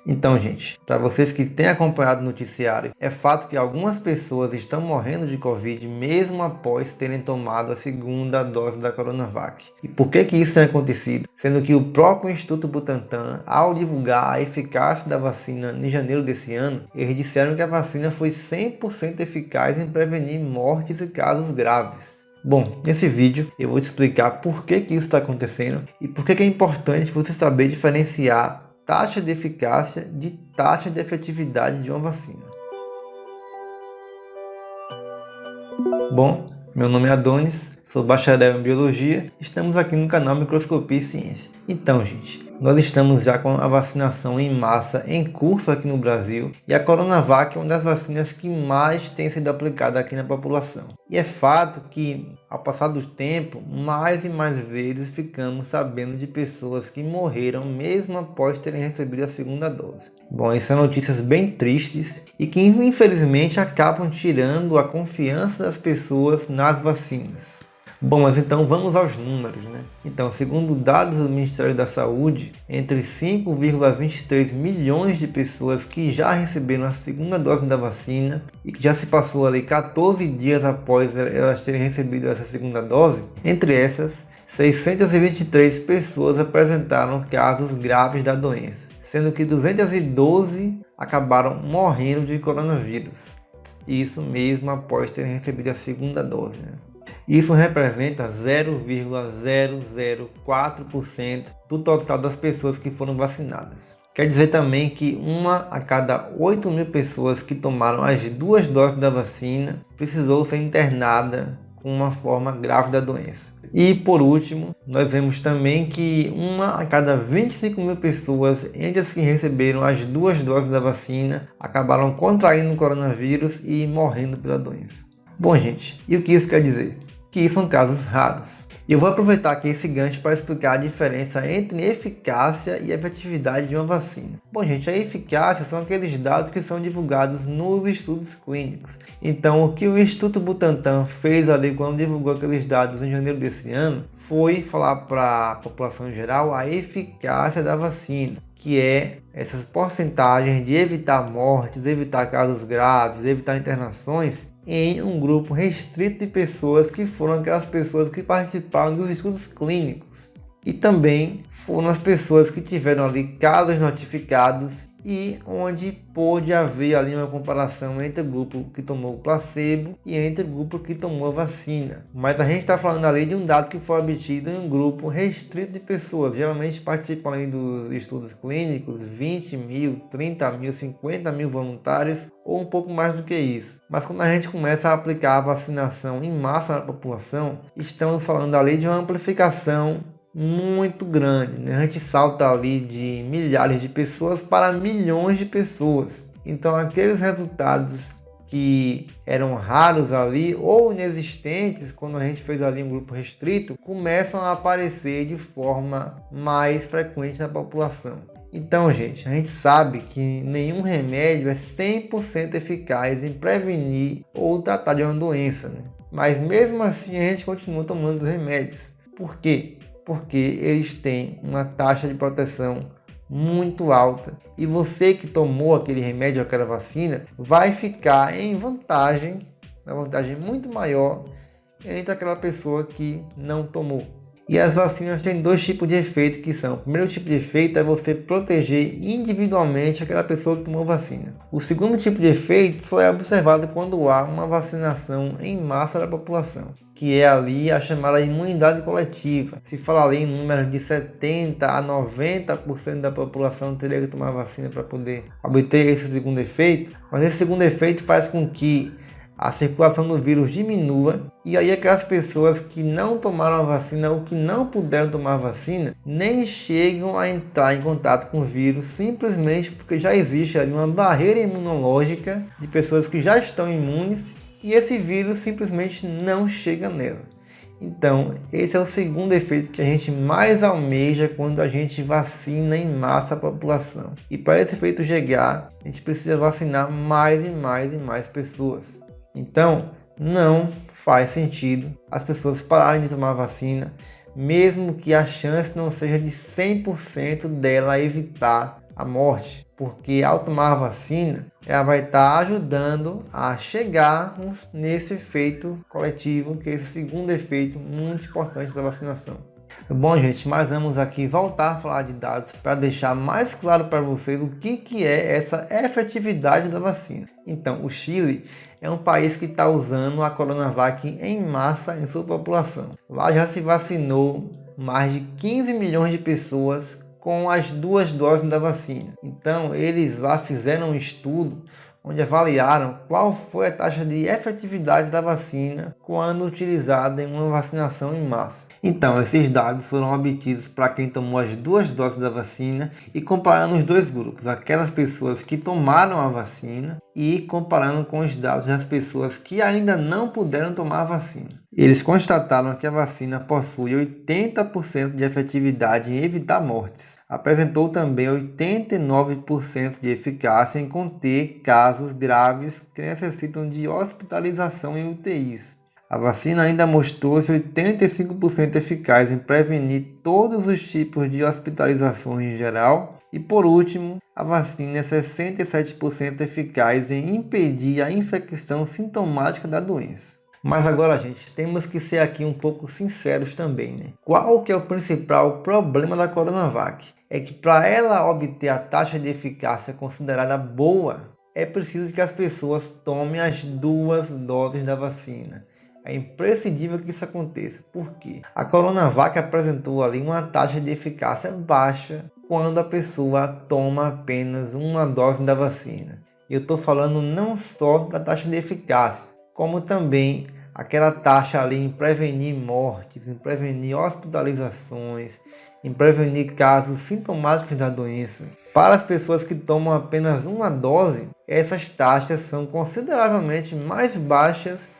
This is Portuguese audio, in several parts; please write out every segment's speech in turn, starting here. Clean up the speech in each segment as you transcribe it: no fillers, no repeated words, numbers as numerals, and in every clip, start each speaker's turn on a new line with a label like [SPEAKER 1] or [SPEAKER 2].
[SPEAKER 1] Então, gente, para vocês que têm acompanhado o noticiário, é fato que algumas pessoas estão morrendo de Covid mesmo após terem tomado a segunda dose da Coronavac. E por que isso tem acontecido? Sendo que o próprio Instituto Butantan, ao divulgar a eficácia da vacina em janeiro desse ano, eles disseram que a vacina foi 100% eficaz em prevenir mortes e casos graves. Bom, nesse vídeo eu vou te explicar por que isso está acontecendo e por que é importante você saber diferenciar taxa de eficácia de taxa de efetividade de uma vacina. Bom, meu nome é Adonis, sou bacharel em Biologia, estamos aqui no canal Microscopia e Ciência. Então, gente, nós estamos já com a vacinação em massa em curso aqui no Brasil e a Coronavac é uma das vacinas que mais tem sido aplicada aqui na população. E é fato que, ao passar do tempo, mais e mais vezes ficamos sabendo de pessoas que morreram mesmo após terem recebido a segunda dose. Bom, essas são notícias bem tristes e que infelizmente acabam tirando a confiança das pessoas nas vacinas. Bom, mas então vamos aos números, né? Então, segundo dados do Ministério da Saúde, entre 5,23 milhões de pessoas que já receberam a segunda dose da vacina e que já se passou ali 14 dias após elas terem recebido essa segunda dose, entre essas, 623 pessoas apresentaram casos graves da doença, sendo que 212 acabaram morrendo de coronavírus. Isso mesmo após terem recebido a segunda dose, né? Isso representa 0,004% do total das pessoas que foram vacinadas. Quer dizer também que 1 a cada 8 mil pessoas que tomaram as 2 doses da vacina precisou ser internada com uma forma grave da doença. E por último, nós vemos também que 1 a cada 25 mil pessoas entre as que receberam as 2 doses da vacina acabaram contraindo o coronavírus e morrendo pela doença. Bom, gente, e o que isso quer dizer? Que isso são casos raros. E eu vou aproveitar aqui esse gancho para explicar a diferença entre eficácia e efetividade de uma vacina. Bom, gente, a eficácia são aqueles dados que são divulgados nos estudos clínicos. Então, o que o Instituto Butantan fez ali quando divulgou aqueles dados em janeiro desse ano foi falar para a população em geral a eficácia da vacina, que é essas porcentagens de evitar mortes, evitar casos graves, evitar internações em um grupo restrito de pessoas que foram aquelas pessoas que participaram dos estudos clínicos e também foram as pessoas que tiveram ali casos notificados e onde pôde haver ali uma comparação entre o grupo que tomou o placebo e entre o grupo que tomou a vacina. Mas a gente está falando ali de um dado que foi obtido em um grupo restrito de pessoas. Geralmente participam ali dos estudos clínicos 20 mil, 30 mil, 50 mil voluntários ou um pouco mais do que isso. Mas quando a gente começa a aplicar a vacinação em massa na população, estamos falando ali de uma amplificação muito grande, né? A gente salta ali de milhares de pessoas para milhões de pessoas. Então aqueles resultados que eram raros ali ou inexistentes quando a gente fez ali um grupo restrito começam a aparecer de forma mais frequente na população. Então, gente, a gente sabe que nenhum remédio é 100% eficaz em prevenir ou tratar de uma doença, né? Mas mesmo assim a gente continua tomando os remédios. Por quê? Porque eles têm uma taxa de proteção muito alta e você que tomou aquele remédio, aquela vacina, vai ficar em vantagem, uma vantagem muito maior entre aquela pessoa que não tomou. E as vacinas têm 2 tipos de efeito que são: o primeiro tipo de efeito é você proteger individualmente aquela pessoa que tomou vacina. O segundo tipo de efeito só é observado quando há uma vacinação em massa da população, que é ali a chamada imunidade coletiva. Se fala ali em números de 70% a 90% da população teria que tomar vacina para poder obter esse segundo efeito, mas esse segundo efeito faz com que a circulação do vírus diminua e aí aquelas pessoas que não tomaram a vacina ou que não puderam tomar a vacina nem chegam a entrar em contato com o vírus, simplesmente porque já existe ali uma barreira imunológica de pessoas que já estão imunes e esse vírus simplesmente não chega nela. Então, esse é o segundo efeito que a gente mais almeja quando a gente vacina em massa a população. E para esse efeito chegar, a gente precisa vacinar mais e mais e mais pessoas. Então, não faz sentido as pessoas pararem de tomar vacina, mesmo que a chance não seja de 100% dela evitar a morte. porque ao tomar a vacina, ela vai estar ajudando a chegarmos nesse efeito coletivo, que é esse segundo efeito muito importante da vacinação. Bom, gente, mas vamos aqui voltar a falar de dados para deixar mais claro para vocês o que é essa efetividade da vacina. Então, o Chile é um país que está usando a Coronavac em massa em sua população. Lá já se vacinou mais de 15 milhões de pessoas com as 2 doses da vacina. Então, eles lá fizeram um estudo onde avaliaram qual foi a taxa de efetividade da vacina quando utilizada em uma vacinação em massa. Então, esses dados foram obtidos para quem tomou as 2 doses da vacina e comparando os dois grupos, aquelas pessoas que tomaram a vacina e comparando com os dados das pessoas que ainda não puderam tomar a vacina. Eles constataram que a vacina possui 80% de efetividade em evitar mortes. Apresentou também 89% de eficácia em conter casos graves que necessitam de hospitalização em UTIs. A vacina ainda mostrou-se 85% eficaz em prevenir todos os tipos de hospitalizações em geral. E por último, a vacina é 67% eficaz em impedir a infecção sintomática da doença. Mas agora, gente, temos que ser aqui um pouco sinceros também, né? Qual que é o principal problema da Coronavac? É que para ela obter a taxa de eficácia considerada boa, é preciso que as pessoas tomem as 2 doses da vacina. É imprescindível que isso aconteça. Por quê? A Coronavac apresentou ali uma taxa de eficácia baixa quando a pessoa toma apenas 1 dose da vacina. Eu estou falando não só da taxa de eficácia, como também aquela taxa ali em prevenir mortes, em prevenir hospitalizações, em prevenir casos sintomáticos da doença. Para as pessoas que tomam apenas 1 dose, essas taxas são consideravelmente mais baixas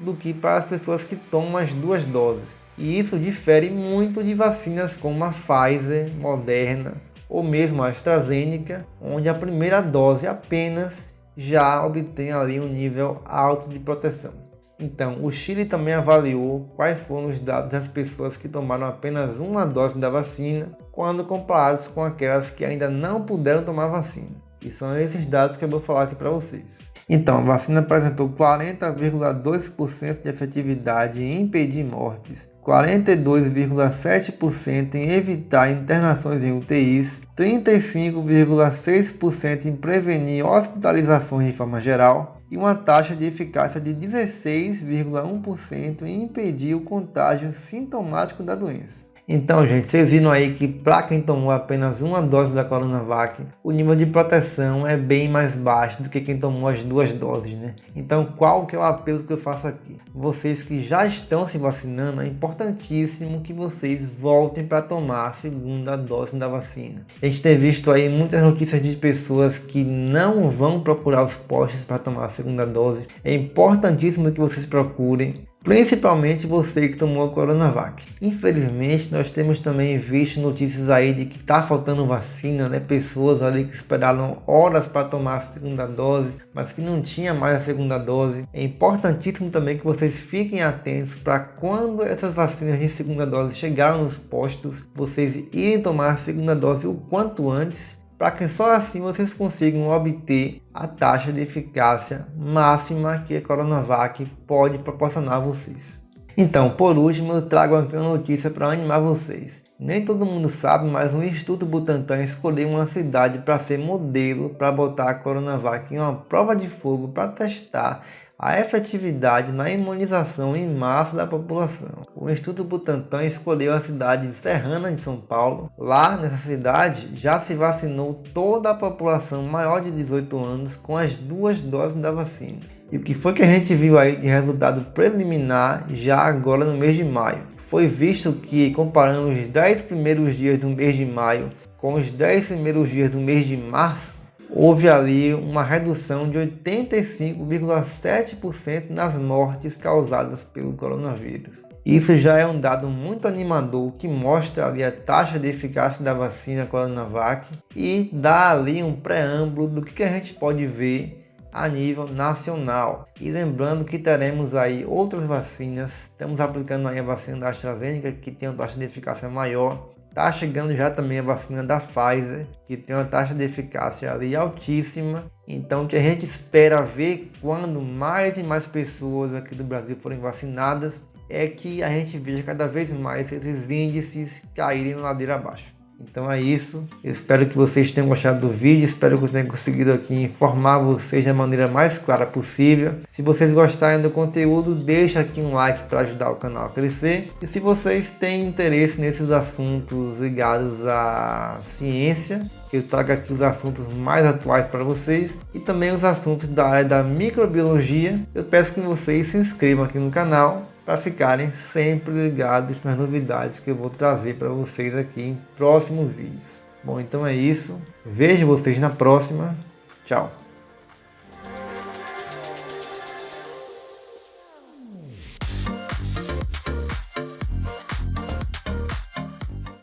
[SPEAKER 1] do que para as pessoas que tomam as 2 doses. E isso difere muito de vacinas como a Pfizer, Moderna ou mesmo a AstraZeneca, onde a primeira dose apenas já obtém ali um nível alto de proteção. Então, o Chile também avaliou quais foram os dados das pessoas que tomaram apenas 1 dose da vacina, quando comparados com aquelas que ainda não puderam tomar vacina. E são esses dados que eu vou falar aqui para vocês. Então, a vacina apresentou 40,2% de efetividade em impedir mortes, 42,7% em evitar internações em UTIs, 35,6% em prevenir hospitalizações de forma geral e uma taxa de eficácia de 16,1% em impedir o contágio sintomático da doença. Então, gente, vocês viram aí que para quem tomou apenas 1 dose da Coronavac, o nível de proteção é bem mais baixo do que quem tomou as 2 doses, né? Então, qual que é o apelo que eu faço aqui? Vocês que já estão se vacinando, é importantíssimo que vocês voltem para tomar a 2ª dose da vacina. A gente tem visto aí muitas notícias de pessoas que não vão procurar os postos para tomar a 2ª dose. É importantíssimo que vocês procurem. Principalmente você que tomou a Coronavac. Infelizmente, nós temos também visto notícias aí de que está faltando vacina, né? Pessoas ali que esperaram horas para tomar a 2ª dose, mas que não tinha mais a 2ª dose. É importantíssimo também que vocês fiquem atentos para quando essas vacinas de 2ª dose chegarem nos postos, vocês irem tomar a 2ª dose o quanto antes, para que só assim vocês consigam obter a taxa de eficácia máxima que a Coronavac pode proporcionar a vocês. Então, por último, eu trago aqui uma notícia para animar vocês. Nem todo mundo sabe, mas o Instituto Butantan escolheu uma cidade para ser modelo para botar a Coronavac em uma prova de fogo para testar a efetividade na imunização em massa da população. O Instituto Butantan escolheu a cidade de Serrana, de São Paulo. Lá, nessa cidade, já se vacinou toda a população maior de 18 anos com as 2 doses da vacina. E o que foi que a gente viu aí de resultado preliminar já agora no mês de maio? Foi visto que, comparando os 10 primeiros dias do mês de maio com os 10 primeiros dias do mês de março, houve ali uma redução de 85,7% nas mortes causadas pelo coronavírus. Isso já é um dado muito animador que mostra ali a taxa de eficácia da vacina Coronavac e dá ali um preâmbulo do que a gente pode ver a nível nacional. E lembrando que teremos aí outras vacinas, estamos aplicando aí a vacina da AstraZeneca, que tem uma taxa de eficácia maior. Está chegando já também a vacina da Pfizer, que tem uma taxa de eficácia ali altíssima. Então o que a gente espera ver quando mais e mais pessoas aqui do Brasil forem vacinadas é que a gente veja cada vez mais esses índices caírem na ladeira abaixo. Então é isso, eu espero que vocês tenham gostado do vídeo, espero que eu tenha conseguido aqui informar vocês da maneira mais clara possível. Se vocês gostarem do conteúdo, deixa aqui um like para ajudar o canal a crescer. E se vocês têm interesse nesses assuntos ligados à ciência, que eu trago aqui os assuntos mais atuais para vocês e também os assuntos da área da microbiologia, eu peço que vocês se inscrevam aqui no canal para ficarem sempre ligados nas novidades que eu vou trazer para vocês aqui em próximos vídeos. Bom, então é isso. Vejo vocês na próxima. Tchau.